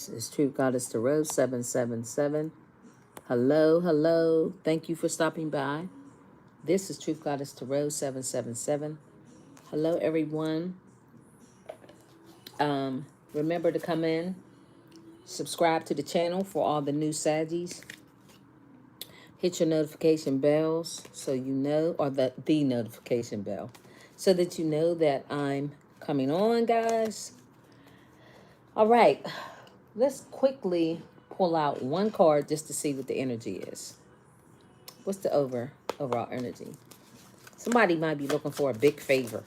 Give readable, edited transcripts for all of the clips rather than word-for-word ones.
This is Truth Goddess Tarot 777. Hello, hello. Thank you for stopping by. This is Truth Goddess Tarot 777. Hello, everyone. Remember to come in, subscribe to the channel for all the new Saggies. Hit your notification bells so you know, or the notification bell, so that you know that I'm coming on, guys. All right. Let's quickly pull out one card just to see what the energy is. What's the overall energy? Somebody might be looking for a big favor.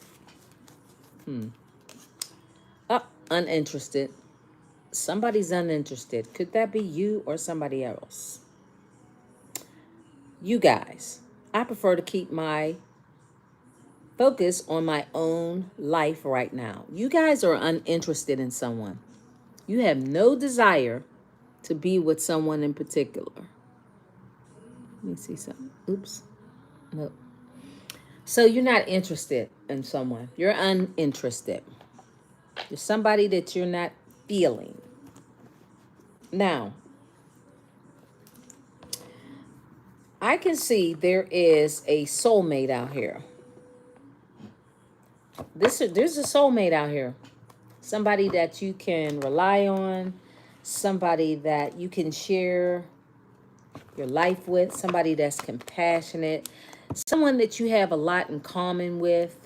Oh, uninterested. Somebody's uninterested. Could that be you or somebody else? You guys, I prefer to keep my focus on my own life right now. You guys are uninterested in someone. You have no desire to be with someone in particular. Let me see something. Oops. Nope. So you're not interested in someone. You're uninterested. There's somebody that you're not feeling. Now, I can see there is a soulmate out here. There's a soulmate out here. Somebody that you can rely on. Somebody that you can share your life with. Somebody that's compassionate. Someone that you have a lot in common with.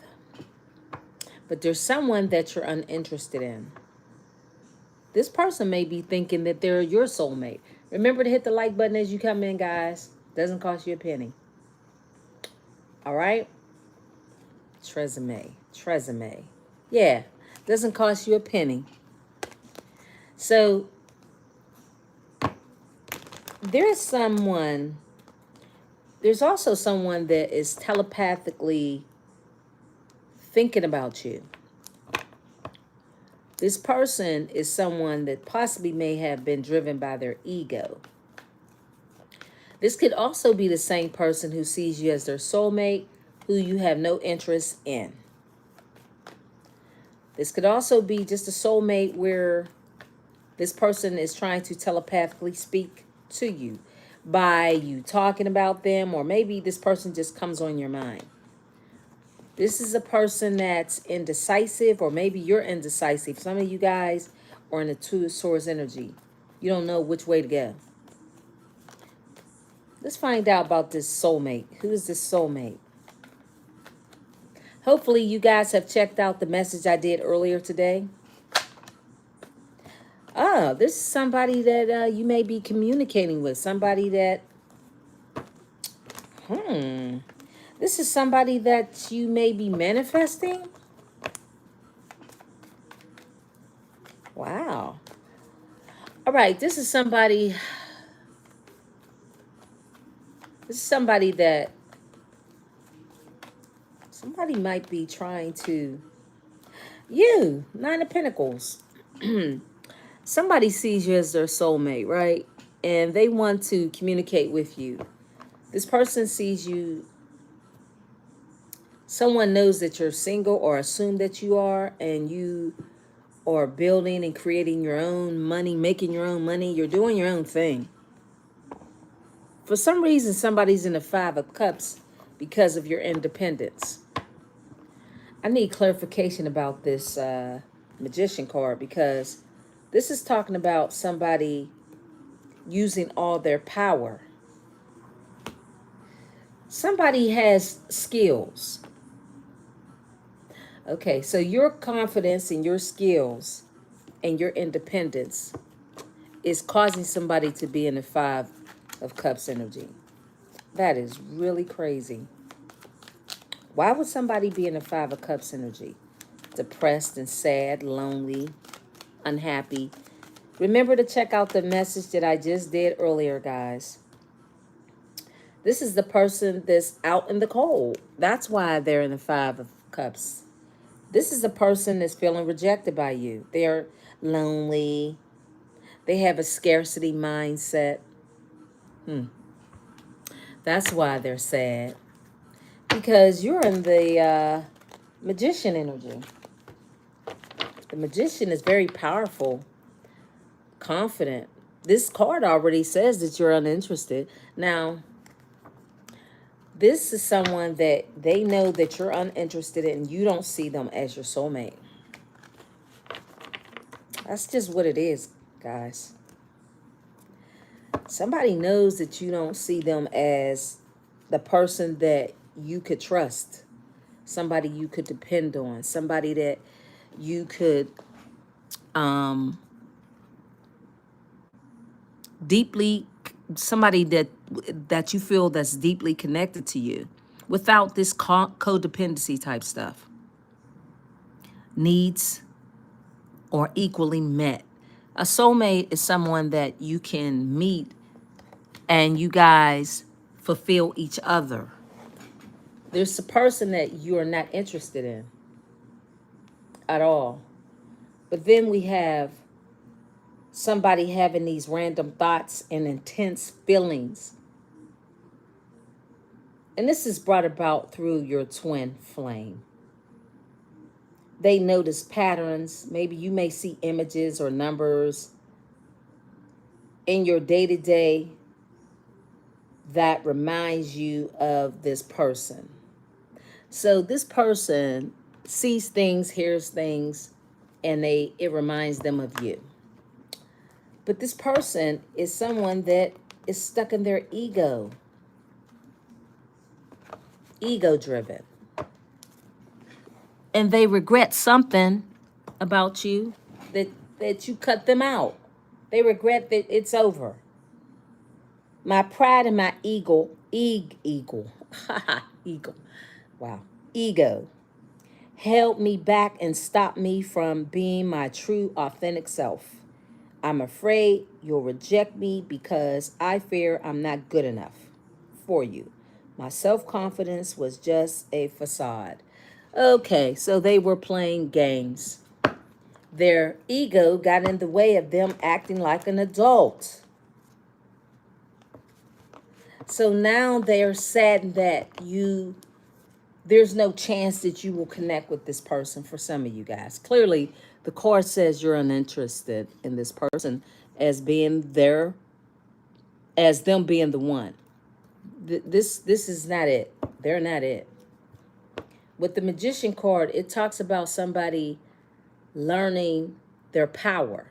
But there's someone that you're uninterested in. This person may be thinking that they're your soulmate. Remember to hit the like button as you come in, guys. Doesn't cost you a penny. All right? Tresemme. Yeah, doesn't cost you a penny. So, there's also someone that is telepathically thinking about you. This person is someone that possibly may have been driven by their ego. This could also be the same person who sees you as their soulmate, who you have no interest in. This could also be just a soulmate where this person is trying to telepathically speak to you by you talking about them, or maybe this person just comes on your mind. This is a person that's indecisive, or maybe you're indecisive. Some of you guys are in a two source energy. You don't know which way to go. Let's find out about this soulmate. Who is this soulmate? Hopefully you guys have checked out the message I did earlier today. Oh, this is somebody that you may be communicating with. Somebody that, this is somebody that you may be manifesting. Wow. All right, this is somebody that somebody might be trying to, Nine of Pentacles. Somebody sees you as their soulmate, right? And they want to communicate with you. This person sees you. Someone knows that you're single or assume that you are, and you are building and creating your own money, making your own money. You're doing your own thing. For some reason, somebody's in the Five of Cups because of your independence. I need clarification about this Magician card, because this is talking about somebody using all their power. Somebody has skills. Okay, so your confidence and your skills and your independence is causing somebody to be in the Five of Cups energy. That is really crazy. Why would somebody be in the Five of Cups energy? Depressed and sad, lonely, unhappy. Remember to check out the message that I just did earlier, guys. This is the person that's out in the cold. That's why they're in the Five of Cups. This is the person that's feeling rejected by you. They're lonely. They have a scarcity mindset. That's why they're sad. Because you're in the Magician energy. The Magician is very powerful confident. This card already says that you're uninterested. Now, this is someone that they know that you're uninterested in. You don't see them as your soulmate. That's just what it is, guys. Somebody knows that you don't see them as the person that you could trust, somebody you could depend on, somebody that you could deeply, somebody that you feel that's deeply connected to you, without this codependency type stuff. Needs are equally met. A soulmate is someone that you can meet and you guys fulfill each other. There's a person that you are not interested in at all. But then we have somebody having these random thoughts and intense feelings. And this is brought about through your twin flame. They notice patterns. Maybe you may see images or numbers in your day-to-day that reminds you of this person. So this person sees things, hears things, and it reminds them of you. But this person is someone that is stuck in their ego driven. And they regret something about you that you cut them out. They regret that it's over. My pride and my ego, ego, wow, ego, held me back and stopped me from being my true, authentic self. I'm afraid you'll reject me because I fear I'm not good enough for you. My self-confidence was just a facade. Okay, so they were playing games. Their ego got in the way of them acting like an adult. So now they're saddened that there's no chance that you will connect with this person for some of you guys. Clearly, the card says you're uninterested in this person as them being the one. This is not it. They're not it. With the Magician card, it talks about somebody learning their power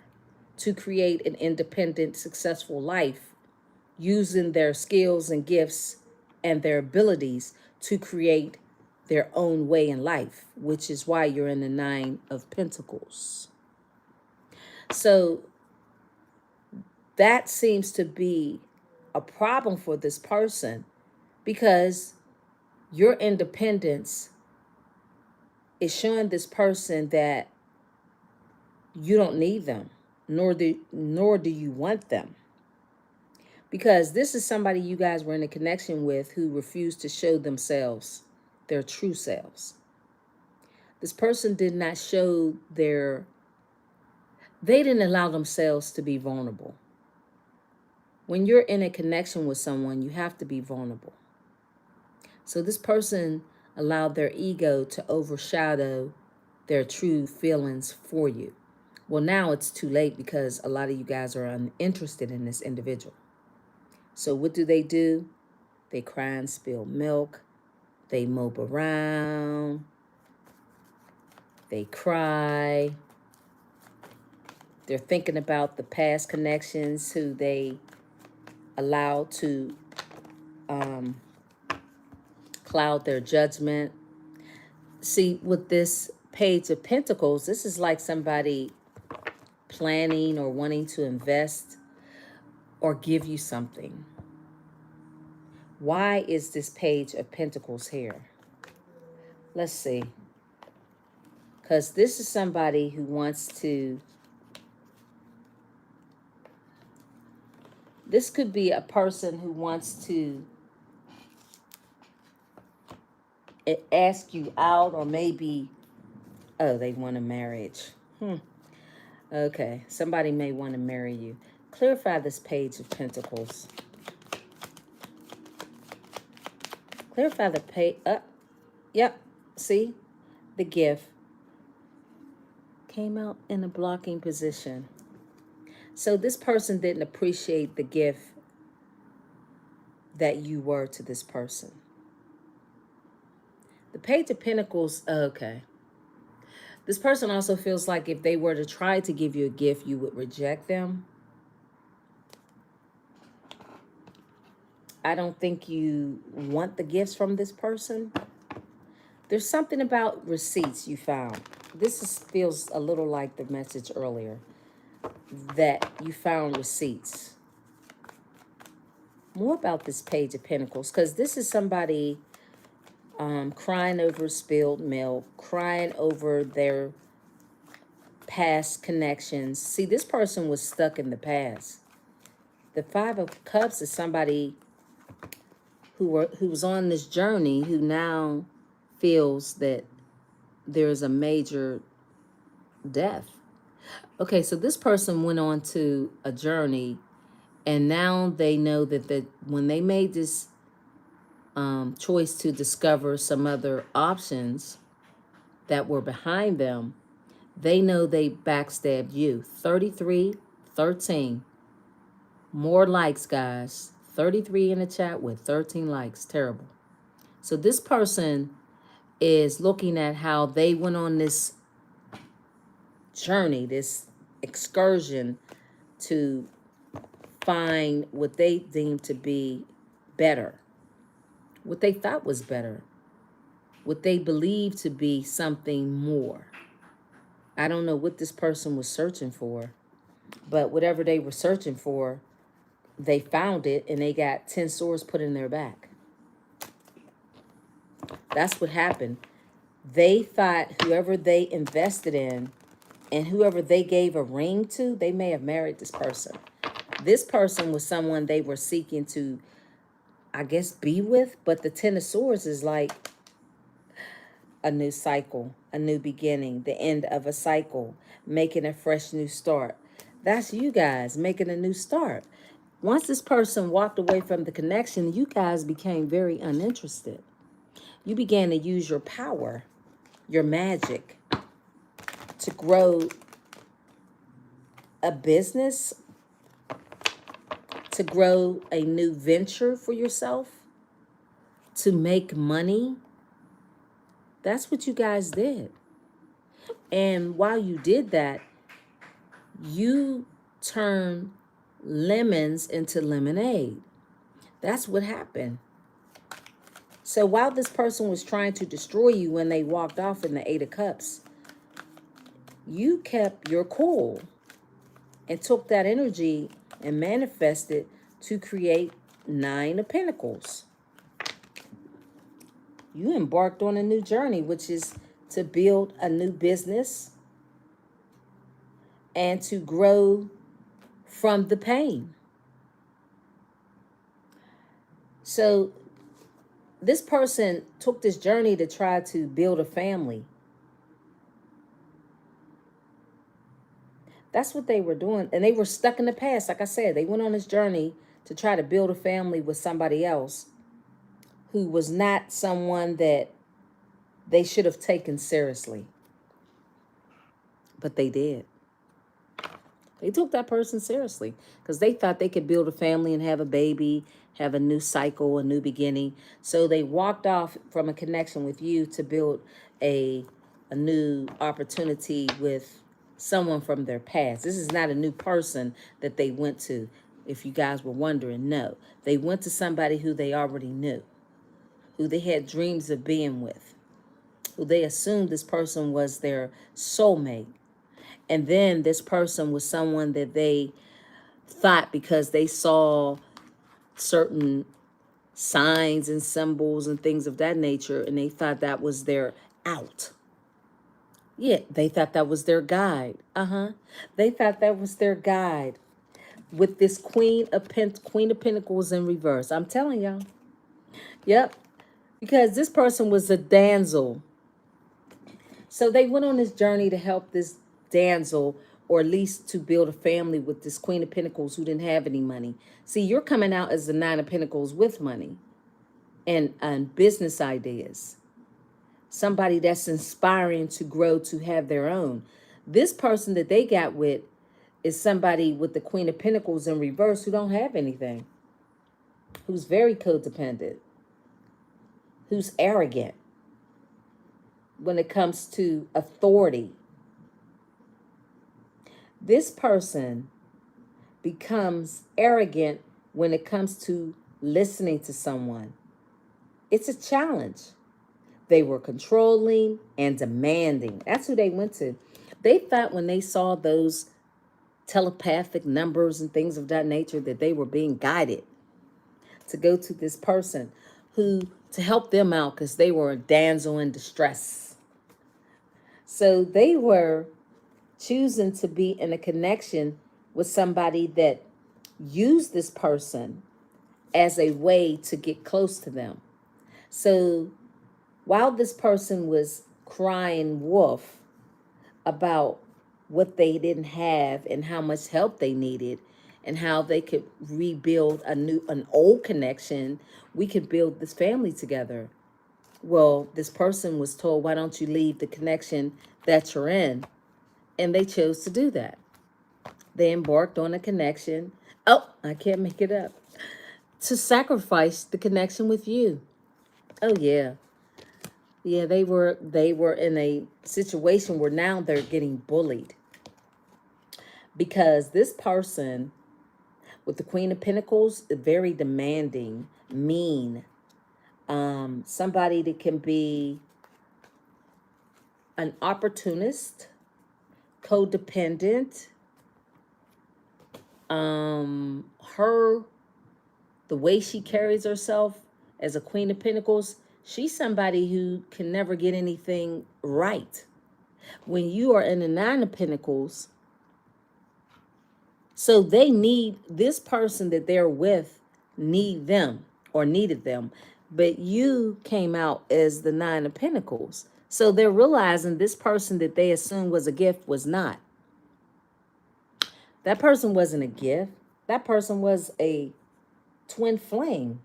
to create an independent, successful life using their skills and gifts and their abilities to create their own way in life, which is why you're in the Nine of Pentacles. So that seems to be a problem for this person because your independence is showing this person that you don't need them, nor do you want them. Because this is somebody you guys were in a connection with who refused to show themselves, their true selves. This person did not show they didn't allow themselves to be vulnerable. When you're in a connection with someone, you have to be vulnerable. So this person allowed their ego to overshadow their true feelings for you. Well, now it's too late because a lot of you guys are uninterested in this individual. So what do? They cry and spill milk. They mope around. They cry. They're thinking about the past connections who they allowed to cloud their judgment. See, with this Page of Pentacles, this is like somebody planning or wanting to invest or give you something. Why is this Page of Pentacles here? Let's see. Because this is somebody who wants to... This could be a person who wants to ask you out, or maybe... Oh, they want a marriage. Okay, somebody may want to marry you. Clarify this Page of Pentacles. Clarify the page. Yep, see? The gift came out in a blocking position. So this person didn't appreciate the gift that you were to this person. The Page of Pentacles, okay. This person also feels like if they were to try to give you a gift, you would reject them. I don't think you want the gifts from this person. There's something about receipts you found. Feels a little like the message earlier, that you found receipts. More about this Page of Pentacles, because this is somebody crying over spilled milk, crying over their past connections. See, this person was stuck in the past. The Five of Cups is somebody who was on this journey, who now feels that there's a major death. Okay, so this person went on to a journey, and now they know that when they made this choice to discover some other options that were behind them, they know they backstabbed you. 3313. More likes, guys. 33 in the chat with 13 likes. Terrible. So this person is looking at how they went on this journey, this excursion to find what they deemed to be better, what they thought was better, what they believed to be something more. I don't know what this person was searching for, but whatever they were searching for, they found it, and they got 10 swords put in their back. That's what happened. They thought whoever they invested in and whoever they gave a ring to, they may have married this person. This person was someone they were seeking to, I guess, be with. But the Ten of Swords is like a new cycle, a new beginning, the end of a cycle, making a fresh new start. That's you guys making a new start. Once this person walked away from the connection, you guys became very uninterested. You began to use your power, your magic, to grow a business, to grow a new venture for yourself, to make money. That's what you guys did. And while you did that, you turned lemons into lemonade. That's what happened. So while this person was trying to destroy you when they walked off in the Eight of Cups, you kept your cool and took that energy and manifested to create Nine of Pentacles. You embarked on a new journey, which is to build a new business and to grow from the pain. So this person took this journey to try to build a family. That's what they were doing. And they were stuck in the past. Like I said, they went on this journey to try to build a family with somebody else who was not someone that they should have taken seriously. But they did. They took that person seriously because they thought they could build a family and have a baby, have a new cycle, a new beginning. So they walked off from a connection with you to build a new opportunity with someone from their past. This is not a new person that they went to. If you guys were wondering, no. They went to somebody who they already knew, who they had dreams of being with, who they assumed this person was their soulmate. And then this person was someone that they thought, because they saw certain signs and symbols and things of that nature, and they thought that was their out. Yeah, they thought that was their guide. They thought that was their guide with this Queen of Pentacles in reverse. I'm telling y'all. Yep. Because this person was a damsel. So they went on this journey to help this damsel, or at least to build a family with this Queen of Pentacles who didn't have any money. See, you're coming out as the Nine of Pentacles with money and business ideas. Somebody that's inspiring to grow, to have their own. This person that they got with, is somebody with the Queen of Pentacles in reverse who don't have anything, who's very codependent, who's arrogant when it comes to authority. This person becomes arrogant when it comes to listening to someone. It's a challenge. They were controlling and demanding. That's who they went to. They thought when they saw those telepathic numbers and things of that nature that they were being guided to go to this person who to help them out because they were a damsel in distress. So they were choosing to be in a connection with somebody that used this person as a way to get close to them. So while this person was crying wolf about what they didn't have and how much help they needed and how they could rebuild an old connection, we could build this family together. Well, this person was told, why don't you leave the connection that you're in? And they chose to do that. They embarked on a connection. Oh, I can't make it up. To sacrifice the connection with you. Oh, yeah. Yeah, they were in a situation where now they're getting bullied. Because this person with the Queen of Pentacles is very demanding, mean. Somebody that can be an opportunist, codependent. The way she carries herself as a Queen of Pentacles, she's somebody who can never get anything right. When you are in the Nine of Pentacles, so they need this person that they're with, need them or needed them. But you came out as the Nine of Pentacles. So they're realizing this person that they assumed was a gift was not. That person wasn't a gift. That person was a twin flame.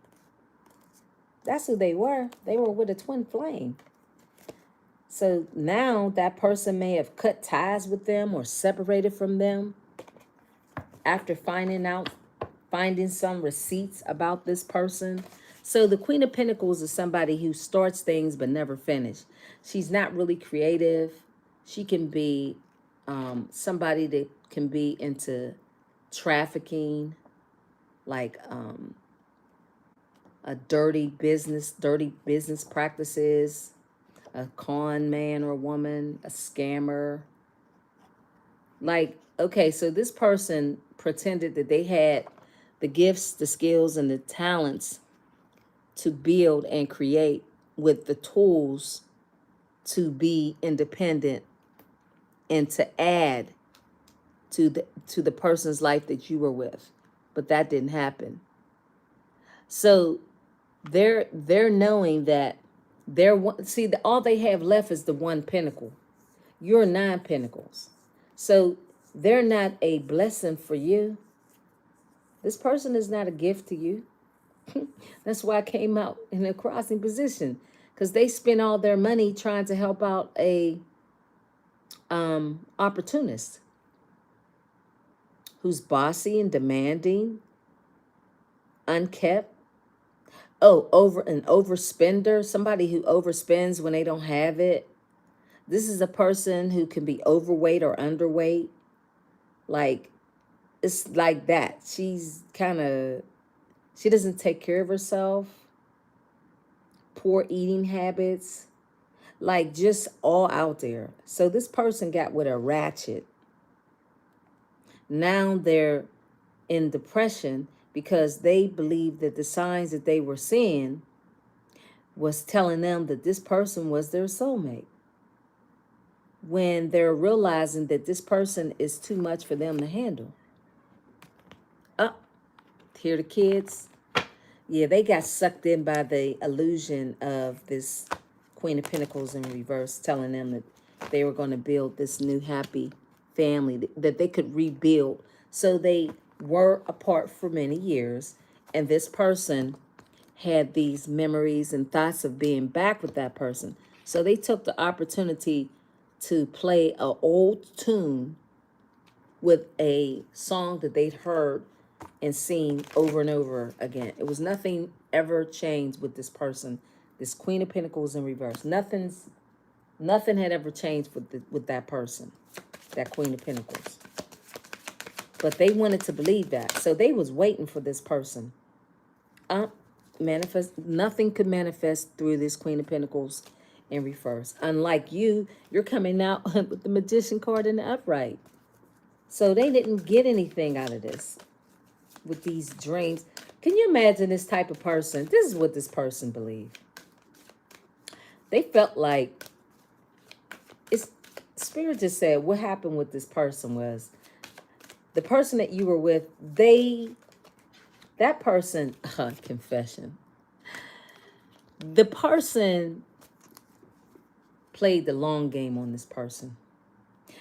That's who they were. They were with a twin flame. So now that person may have cut ties with them or separated from them after finding some receipts about this person. So the Queen of Pentacles is somebody who starts things but never finish. She's not really creative. She can be somebody that can be into trafficking, like a dirty business practices, a con man or woman, a scammer. Like, okay, so this person pretended that they had the gifts, the skills, and the talents to build and create with the tools to be independent and to add to the person's life that you were with. But that didn't happen. So they're knowing that all they have left is the one pentacle. You're 9 pentacles. So they're not a blessing for you. This person is not a gift to you. That's why I came out in a crossing position, because they spend all their money trying to help out a opportunist who's bossy and demanding, unkept. Oh, an overspender, somebody who overspends when they don't have it. This is a person who can be overweight or underweight. Like, it's like that. She doesn't take care of herself. Poor eating habits. Like, just all out there. So this person got with a ratchet. Now they're in depression because they believe that the signs that they were seeing was telling them that this person was their soulmate, when they're realizing that this person is too much for them to handle. Oh, here the kids. Yeah, they got sucked in by the illusion of this Queen of Pentacles in reverse, telling them that they were going to build this new happy family that they could rebuild. So they were apart for many years, and this person had these memories and thoughts of being back with that person. So they took the opportunity to play an old tune with a song that they'd heard and seen over and over again. It was nothing ever changed with this person, this Queen of Pentacles in reverse. Nothing had ever changed with that person, that Queen of Pentacles. But they wanted to believe that. So they was waiting for this person. Nothing could manifest through this Queen of Pentacles in reverse. Unlike you, you're coming out with the Magician card in the upright. So they didn't get anything out of this with these dreams. Can you imagine this type of person? This is what this person believed. They felt like, Spirit just said what happened with this person was the person that you were with, that person, confession. The person played the long game on this person.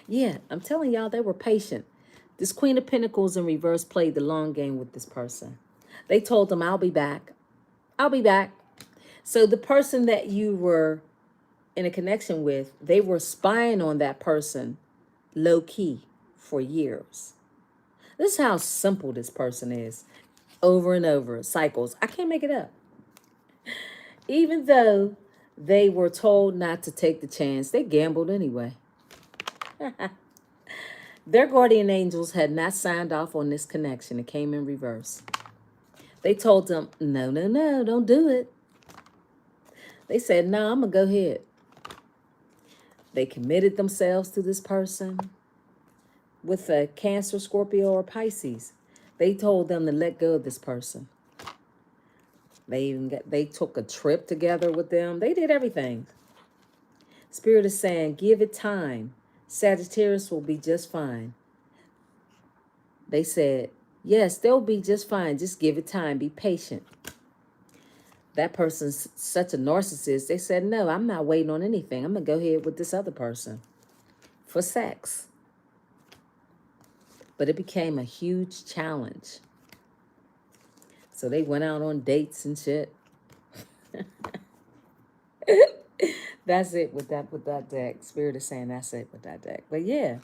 Yeah, I'm telling y'all, they were patient. This Queen of Pentacles in reverse played the long game with this person. They told them, I'll be back. I'll be back. So the person that you were in a connection with, they were spying on that person low key for years. This is how simple this person is. Over and over, cycles. I can't make it up. Even though they were told not to take the chance, they gambled anyway. Their guardian angels had not signed off on this connection. It came in reverse. They told them, no, no, no, don't do it. They said, no, I'm going to go ahead. They committed themselves to this person with a Cancer, Scorpio, or Pisces. They told them to let go of this person. They took a trip together with them. They did everything. Spirit is saying, give it time. Sagittarius will be just fine. They said, yes, they'll be just fine. Just give it time. Be patient. That person's such a narcissist. They said, no, I'm not waiting on anything. I'm going to go ahead with this other person for sex. But it became a huge challenge. So they went out on dates and shit. That's it with that deck. Spirit is saying that's it with that deck. But yeah,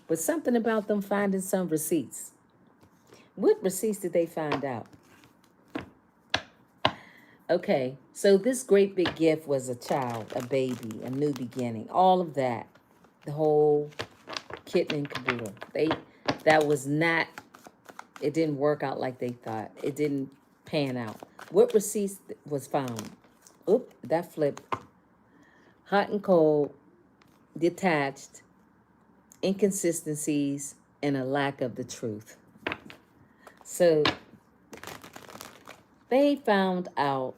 but something about them finding some receipts. What receipts did they find out? Okay, so this great big gift was a child, a baby, a new beginning, all of that. The whole kit and caboodle. That was not, it didn't work out like they thought. It didn't pan out. What receipts was found? Oop, that flipped. Hot and cold, detached, inconsistencies, and a lack of the truth. So they found out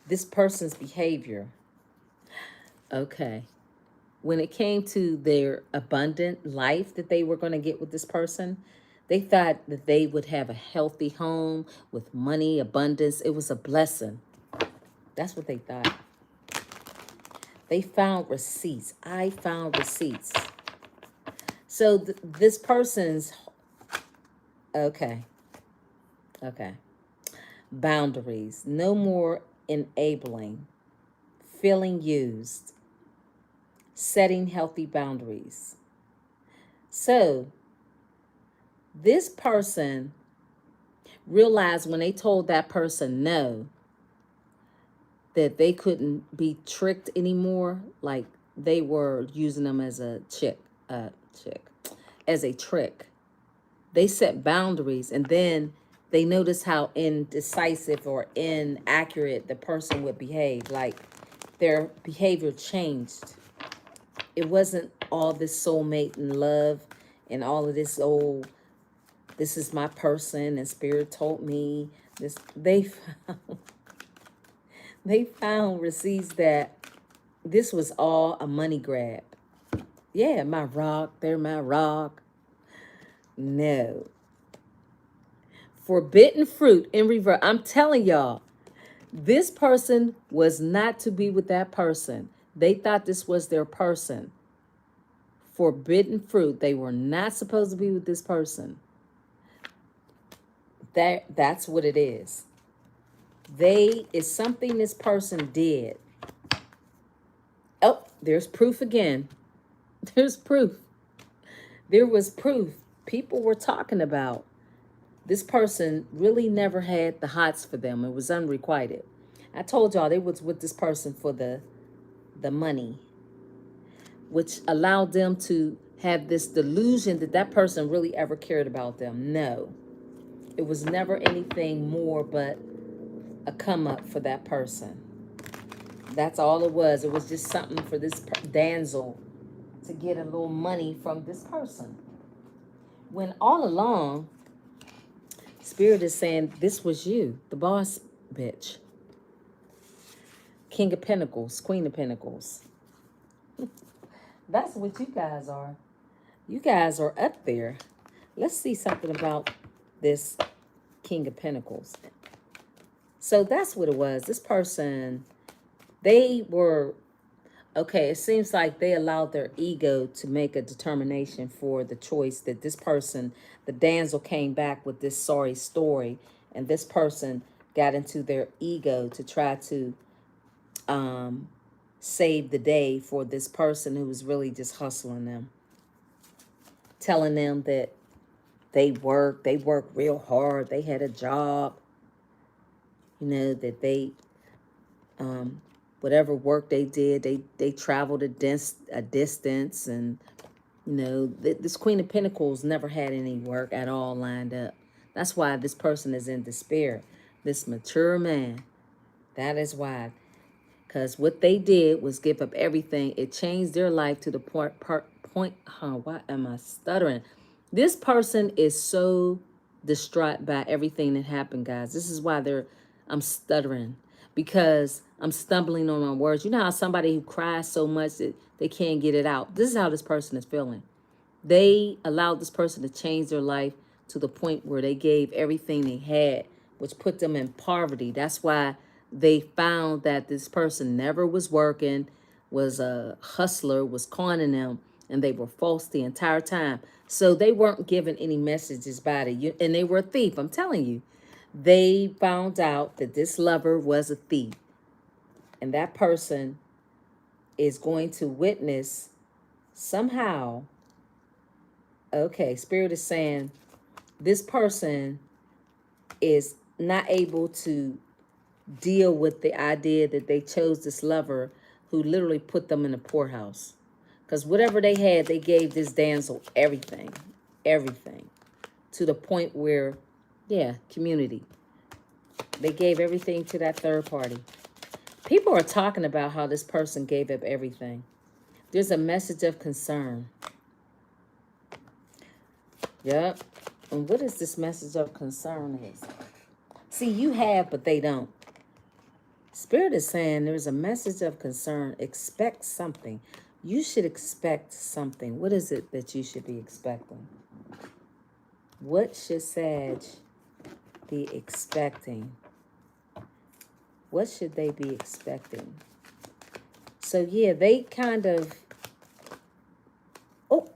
this person's behavior. Okay. When it came to their abundant life that they were going to get with this person, they thought that they would have a healthy home with money, abundance. It was a blessing. That's what they thought. They found receipts. I found receipts. So this person's, okay. Boundaries. No more enabling. Feeling used. Setting healthy boundaries. So this person realized when they told that person no, that they couldn't be tricked anymore. Like they were using them as a as a trick. They set boundaries, and then they noticed how indecisive or inaccurate the person would behave. Like their behavior changed. It wasn't all this soulmate and love and all of this old, this is my person and Spirit told me this. They found receipts that this was all a money grab. Yeah, my rock, they're my rock. No. Forbidden fruit in reverse. I'm telling y'all, this person was not to be with that person. They thought this was their person. Forbidden fruit. They were not supposed to be with this person. That's what it is. It's something this person did. Oh, There's proof again. There's proof. There was proof. People were talking about this person really never had the hots for them. It was unrequited. I told y'all they was with this person for the money, which allowed them to have this delusion that that person really ever cared about them. No, it was never anything more but a come up for that person. That's all it was. It was just something for this damsel to get a little money from this person. When all along, Spirit is saying this was you, the boss bitch. King of Pentacles, Queen of Pentacles. That's what you guys are. You guys are up there. Let's see something about this King of Pentacles. So that's what it was. This person, they were, okay, it seems like they allowed their ego to make a determination for the choice that this person, the damsel came back with this sorry story, and this person got into their ego to try to save the day for this person who was really just hustling them, telling them that they worked real hard, they had a job, you know, that they whatever work they did, they traveled a distance, and you know, this Queen of Pentacles never had any work at all lined up. That's why this person is in despair. This mature man, that is why. Because what they did was give up everything. It changed their life to the point, why am I stuttering? This person is so distraught by everything that happened, guys. This is why I'm stuttering. Because I'm stumbling on my words. You know how somebody who cries so much that they can't get it out? This is how this person is feeling. They allowed this person to change their life to the point where they gave everything they had, which put them in poverty. That's why they found that this person never was working, was a hustler, was conning them, and they were false the entire time. So they weren't given any messages about it, and they were a thief. I'm telling you, they found out that this lover was a thief, and that person is going to witness somehow. Okay, Spirit is saying this person is not able to deal with the idea that they chose this lover who literally put them in a poorhouse. Because whatever they had, they gave this damsel everything. Everything. To the point where, yeah, community. They gave everything to that third party. People are talking about how this person gave up everything. There's a message of concern. Yep. And what is this message of concern is? See, you have, but they don't. Spirit is saying there's a message of concern. Expect something. You should expect something. What is it that you should be expecting? What should Sag be expecting? What should they be expecting? So, yeah, they kind of... Oh.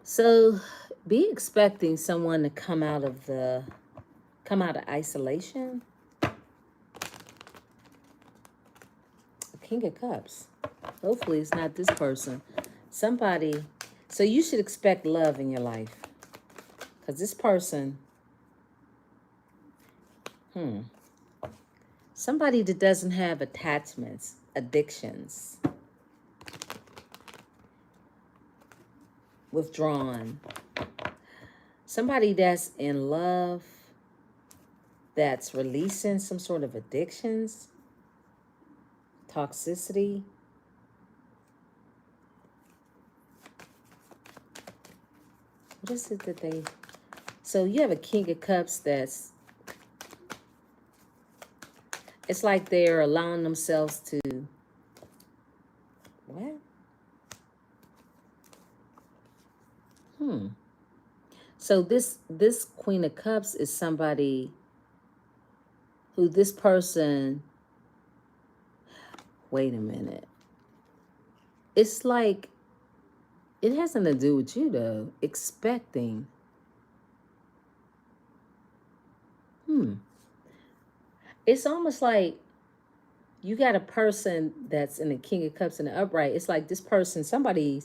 So, be expecting someone to come out of isolation. King of Cups. Hopefully it's not this person. Somebody. So you should expect love in your life. Because this person. Somebody that doesn't have attachments, addictions. Withdrawn. Somebody that's in love, that's releasing some sort of addictions, toxicity. What is it that they... So you have a King of Cups that's... It's like they're allowing themselves to... What? So this Queen of Cups is somebody who this person... Wait a minute. It's like... It has nothing to do with you, though. Expecting. it's almost like you got a person that's in the King of Cups in the upright. It's like this person, somebody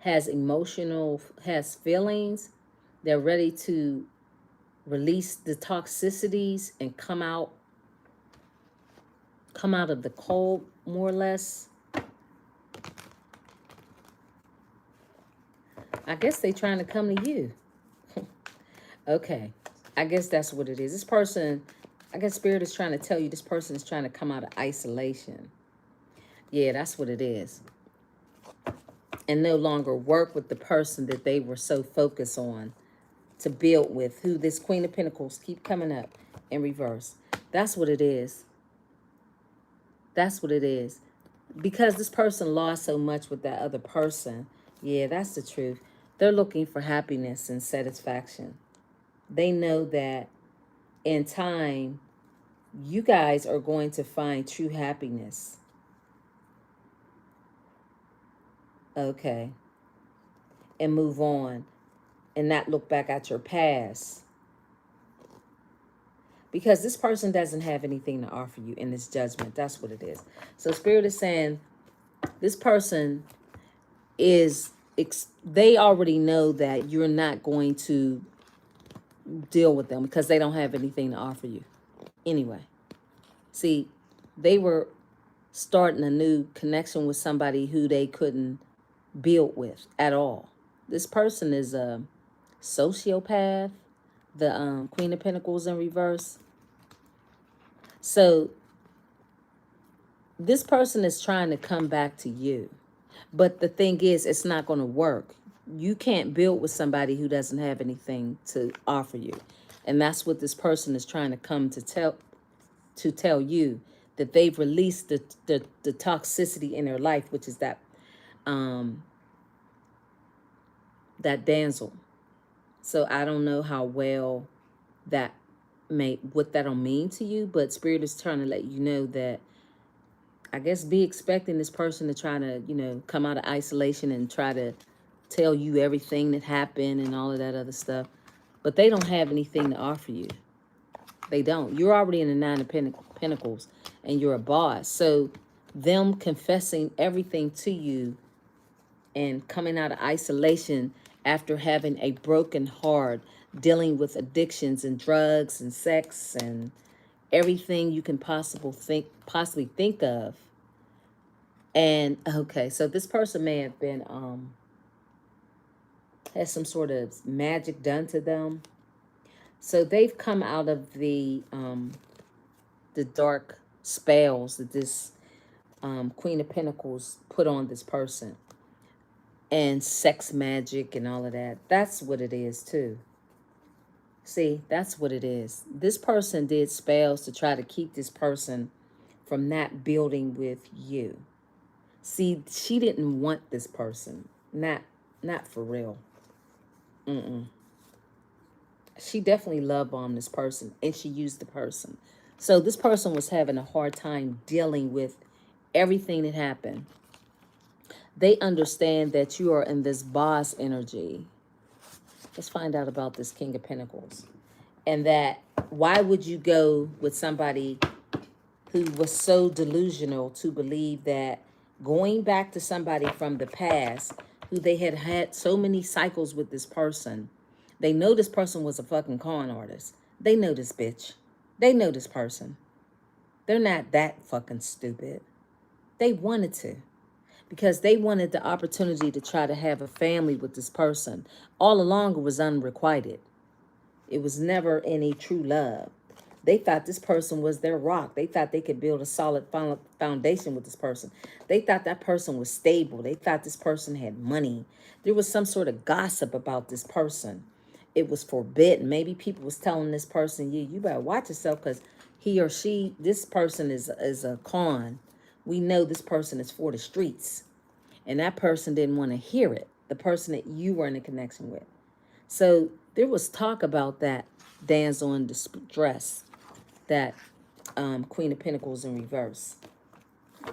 has feelings. They're ready to release the toxicities and come out of the cold, more or less. I guess they trying to come to you. Okay. I guess that's what it is. This person, I guess Spirit is trying to tell you this person is trying to come out of isolation. Yeah, that's what it is. And no longer work with the person that they were so focused on to build with, who this Queen of Pentacles keep coming up in reverse. That's what it is. That's what it is. Because this person lost so much with that other person. Yeah, that's the truth. They're looking for happiness and satisfaction. They know that in time, you guys are going to find true happiness. Okay. And move on and not look back at your past. Because this person doesn't have anything to offer you in this judgment. That's what it is. So Spirit is saying this person they already know that you're not going to deal with them because they don't have anything to offer you. Anyway, see, they were starting a new connection with somebody who they couldn't build with at all. This person is a sociopath, the Queen of Pentacles in reverse. So this person is trying to come back to you. But the thing is, it's not going to work. You can't build with somebody who doesn't have anything to offer you. And that's what this person is trying to come to tell you, that they've released the toxicity in their life, which is that damsel. So I don't know how well what that'll mean to you, but Spirit is trying to let you know that, I guess, be expecting this person to try to, come out of isolation and try to tell you everything that happened and all of that other stuff. But they don't have anything to offer you. They don't. You're already in the Nine of Pentacles and you're a boss. So them confessing everything to you and coming out of isolation after having a broken heart, dealing with addictions and drugs and sex and everything you can possibly think of. And okay, so this person may have been has some sort of magic done to them. So they've come out of the dark spells that this Queen of Pentacles put on this person. And sex magic and all of that. That's what it is too. See, that's what it is. This person did spells to try to keep this person from not building with you. See, she didn't want this person. Not for real. She definitely love bombed this person and she used the person. So this person was having a hard time dealing with everything that happened. They understand that you are in this boss energy. Let's find out about this King of Pentacles. And that, why would you go with somebody who was so delusional to believe that going back to somebody from the past, who they had so many cycles with this person, they know this person was a fucking con artist. They know this bitch. They know this person. They're not that fucking stupid. They wanted to. Because they wanted the opportunity to try to have a family with this person. All along it was unrequited. It was never any true love. They thought this person was their rock. They thought they could build a solid foundation with this person. They thought that person was stable. They thought this person had money. There was some sort of gossip about this person. It was forbidden. Maybe people was telling this person, yeah, you better watch yourself because this person is a con. We know this person is for the streets. And that person didn't want to hear it. The person that you were in a connection with. So there was talk about that damsel in distress, that Queen of Pentacles in reverse.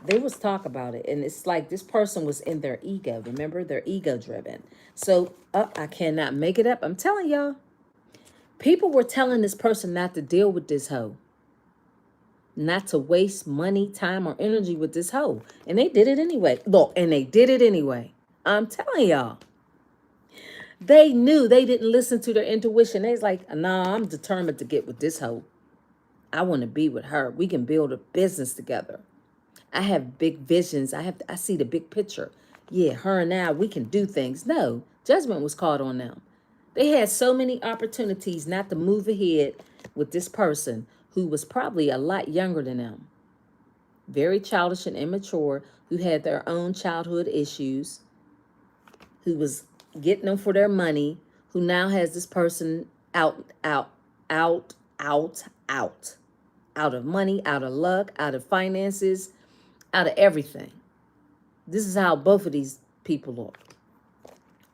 There was talk about it. And it's like this person was in their ego. Remember, they're ego driven. So I cannot make it up. I'm telling y'all. People were telling this person not to deal with this hoe. not to waste money, time, or energy with this hoe. And they did it anyway. Look, and they did it anyway. I'm telling y'all. They knew, they didn't listen to their intuition. They was like, nah, I'm determined to get with this hoe. I want to be with her. We can build a business together. I have big visions. I see the big picture. Yeah, her and I, we can do things. No, judgment was called on them. They had so many opportunities not to move ahead with this person who was probably a lot younger than them. Very childish and immature, who had their own childhood issues, who was getting them for their money, who now has this person out, out, out of money, out of luck, out of finances, out of everything. This is how both of these people look.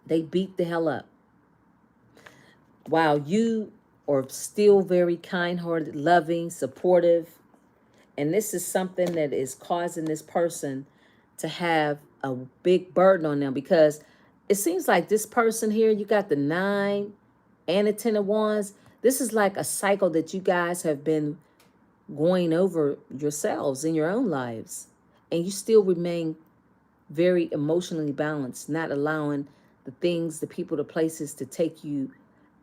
They beat the hell up. While you are still very kind-hearted, loving, supportive, and this is something that is causing this person to have a big burden on them, because it seems like this person here, you got the 9 and the 10 of Wands. This is like a cycle that you guys have been going over yourselves in your own lives. And you still remain very emotionally balanced, not allowing the things, the people, the places to take you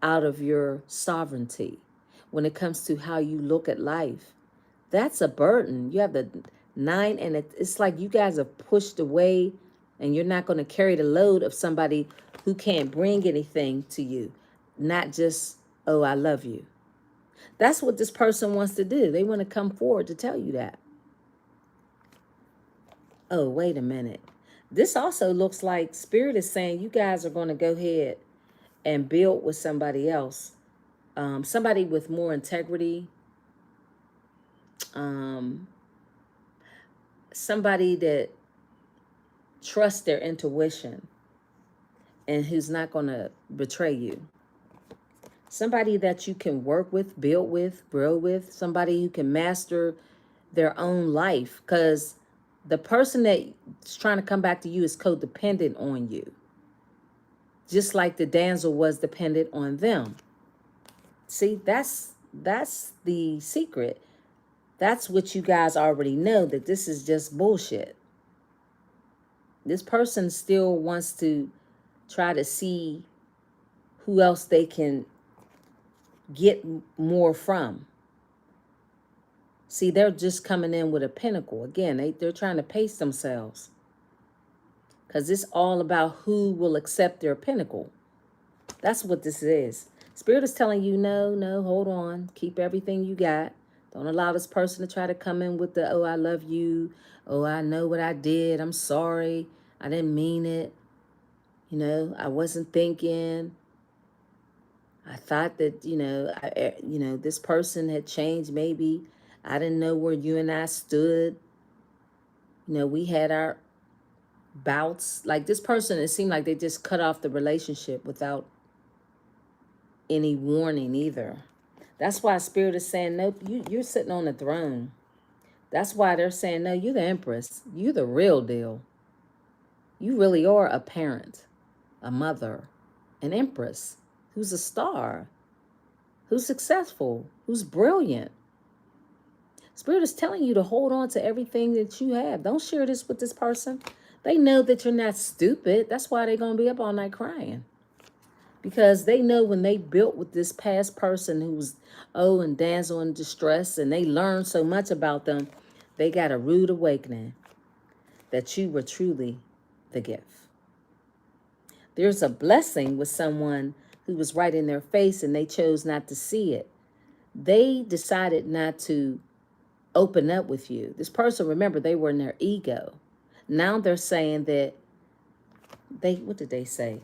out of your sovereignty when it comes to how you look at life. That's a burden. You have the 9, and it's like you guys are pushed away, and you're not going to carry the load of somebody who can't bring anything to you. Not just, oh, I love you. That's what this person wants to do. They want to come forward to tell you that. Oh, wait a minute. This also looks like Spirit is saying you guys are going to go ahead and build with somebody else. Somebody with more integrity. Somebody that trusts their intuition and who's not going to betray you. Somebody that you can work with, build with, grow with. Somebody who can master their own life. Because the person that's trying to come back to you is codependent on you. Just like the damsel was dependent on them. See, that's the secret. That's what you guys already know, that this is just bullshit. This person still wants to try to see who else they can get more from. See, they're just coming in with a pinnacle. Again, they're trying to pace themselves. Because it's all about who will accept their pinnacle. That's what this is. Spirit is telling you, no, hold on. Keep everything you got. Don't allow this person to try to come in with the, oh, I love you. Oh, I know what I did. I'm sorry. I didn't mean it. You know, I wasn't thinking. I thought that, this person had changed maybe. I didn't know where you and I stood. We had our bouts. Like this person, it seemed like they just cut off the relationship without any warning either. That's why Spirit is saying, nope, you're sitting on the throne. That's why they're saying, no, you're the Empress. You're the real deal. You really are a parent, a mother, an Empress who's a star, who's successful, who's brilliant. Spirit is telling you to hold on to everything that you have. Don't share this with this person. They know that you're not stupid. That's why they're going to be up all night crying. Because they know when they built with this past person who was, and damsel in distress, and they learned so much about them, they got a rude awakening that you were truly the gift. There's a blessing with someone who was right in their face and they chose not to see it. They decided not to open up with you. This person, remember, they were in their ego. Now they're saying that what did they say?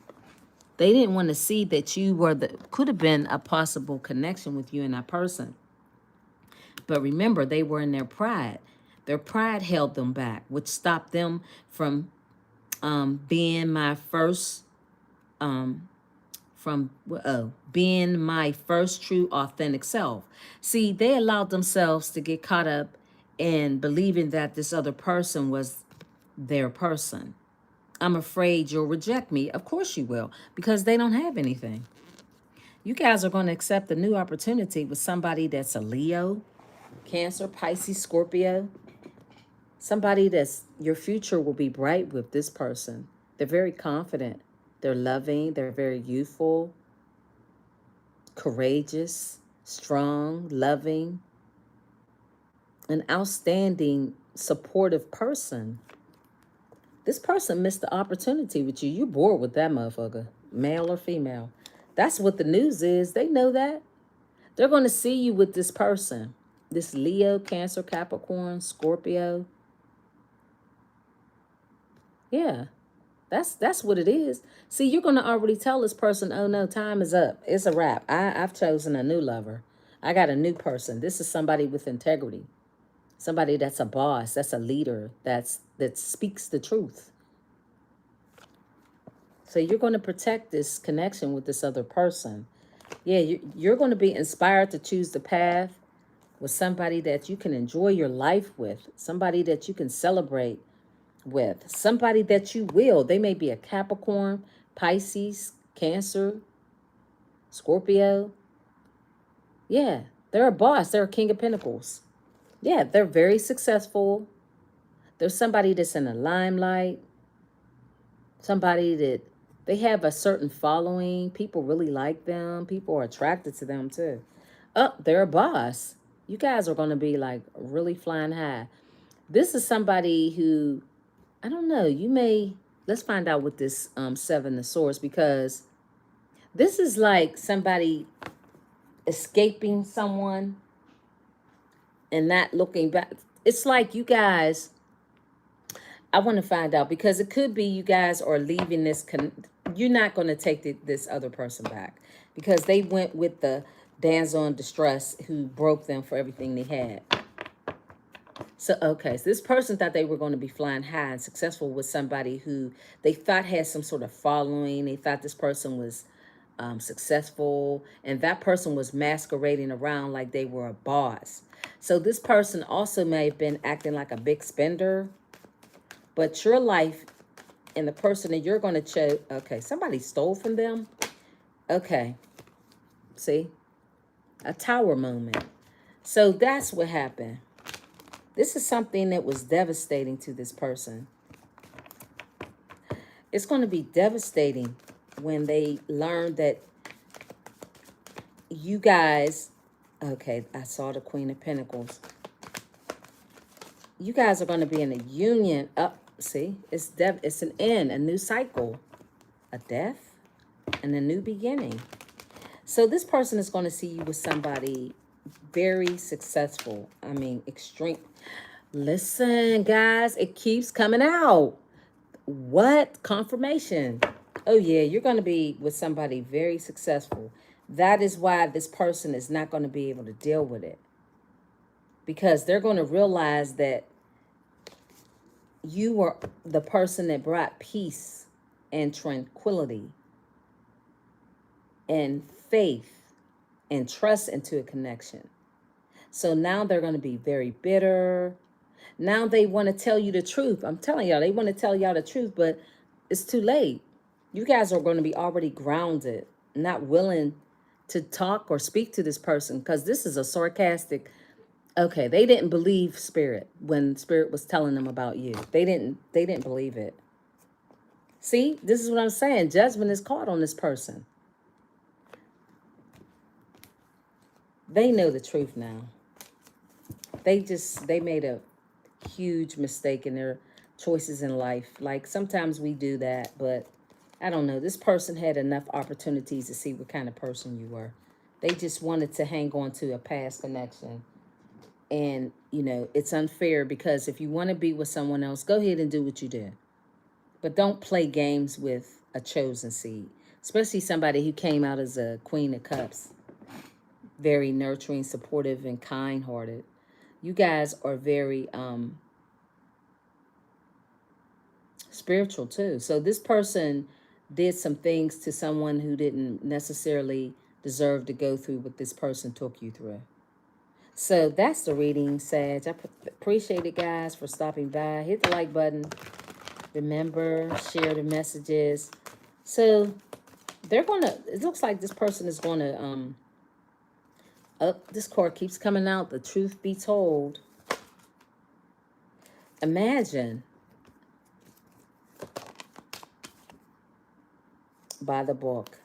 They didn't want to see that you were could have been a possible connection with you and that person. But remember, they were in their pride. Their pride held them back, which stopped them from being my first, being my first true authentic self. See, they allowed themselves to get caught up in believing that this other person was their person. I'm afraid you'll reject me. Of course you will, because they don't have anything. You guys are going to accept a new opportunity with somebody that's a Leo, Cancer, Pisces, Scorpio. Somebody that's, your future will be bright with this person. They're very confident. They're loving. They're very youthful, courageous, strong, loving, an outstanding, supportive person. This person missed the opportunity with you. You bored with that motherfucker, male or female. That's what the news is. They know that. They're going to see you with this person. This Leo, Cancer, Capricorn, Scorpio. Yeah, that's what it is. See, you're going to already tell this person, oh no, time is up. It's a wrap. I've chosen a new lover. I got a new person. This is somebody with integrity. Somebody that's a boss, that's a leader, that speaks the truth. So you're going to protect this connection with this other person. Yeah, you're going to be inspired to choose the path with somebody that you can enjoy your life with, somebody that you can celebrate with, somebody that you will. They may be a Capricorn, Pisces, Cancer, Scorpio. Yeah, they're a boss. They're a King of Pentacles. Yeah, they're very successful. There's somebody that's in the limelight, somebody that they have a certain following. People really like them. People are attracted to them too. Oh, they're a boss. You guys are going to be like really flying high. This is somebody who, I don't know, you may, let's find out with this Seven of Swords, because this is like somebody escaping someone and not looking back. It's like you guys, I want to find out, because it could be you guys are leaving this, you're not going to take this other person back, because they went with the damsel in distress who broke them for everything they had. So, okay, so this person thought they were going to be flying high and successful with somebody who they thought had some sort of following. They thought this person was successful, and that person was masquerading around like they were a boss. So this person also may have been acting like a big spender, but your life and the person that you're going to choose, okay, somebody stole from them. Okay, see, a tower moment. So that's what happened. This is something that was devastating to this person. It's going to be devastating when they learn that you guys, okay, I saw the Queen of Pentacles. You guys are going to be in a union. See, it's an end, a new cycle, a death, and a new beginning. So this person is going to see you with somebody very successful. I mean, extreme. Listen, guys, it keeps coming out. What? Confirmation. Oh, yeah, you're going to be with somebody very successful. That is why this person is not going to be able to deal with it, because they're going to realize that you were the person that brought peace and tranquility and faith and trust into a connection. So now they're going to be very bitter. Now they want to tell you the truth. I'm telling y'all, they want to tell y'all the truth, but it's too late. You guys are going to be already grounded, not willing to talk or speak to this person, because this is a sarcastic. Okay, they didn't believe Spirit when Spirit was telling them about you. They didn't believe it. See, this is what I'm saying. Judgment is caught on this person. They know the truth now. They made a huge mistake in their choices in life. Like, sometimes we do that, but I don't know. This person had enough opportunities to see what kind of person you were. They just wanted to hang on to a past connection. And, you know, it's unfair, because if you want to be with someone else, go ahead and do what you did. But don't play games with a chosen seed, especially somebody who came out as a Queen of Cups. Very nurturing, supportive, and kind-hearted. You guys are very spiritual too. So this person did some things to someone who didn't necessarily deserve to go through what this person took you through. So that's the reading, Sag. I appreciate it, guys, for stopping by. Hit the like button. Remember, share the messages. So they're going to, it looks like this person is going to Oh, this card keeps coming out. The truth be told. Imagine. By the book.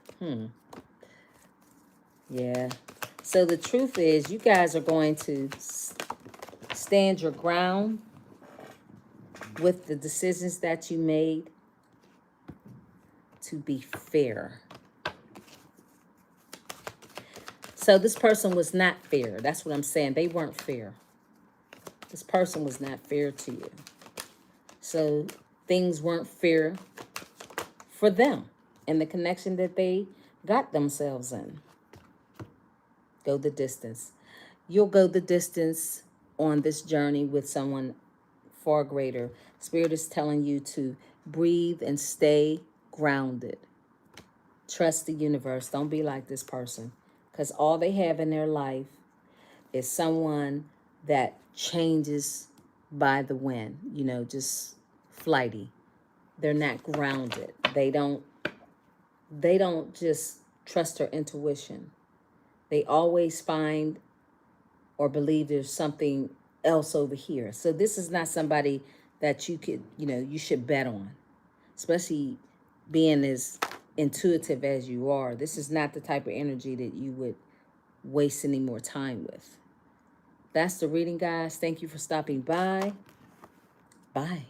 Yeah. So the truth is, you guys are going to stand your ground with the decisions that you made to be fair. So this person was not fair. That's what I'm saying. They weren't fair. This person was not fair to you. So things weren't fair for them and the connection that they got themselves in. Go the distance. You'll go the distance on this journey with someone far greater. Spirit is telling you to breathe and stay grounded. Trust the universe. Don't be like this person, because all they have in their life is someone that changes by the wind, you know, just flighty. They're not grounded. They don't just trust their intuition. They always find or believe there's something else over here. So this is not somebody that you could, you know, you should bet on, especially being as intuitive as you are. This is not the type of energy that you would waste any more time with. That's the reading, guys. Thank you for stopping by. Bye.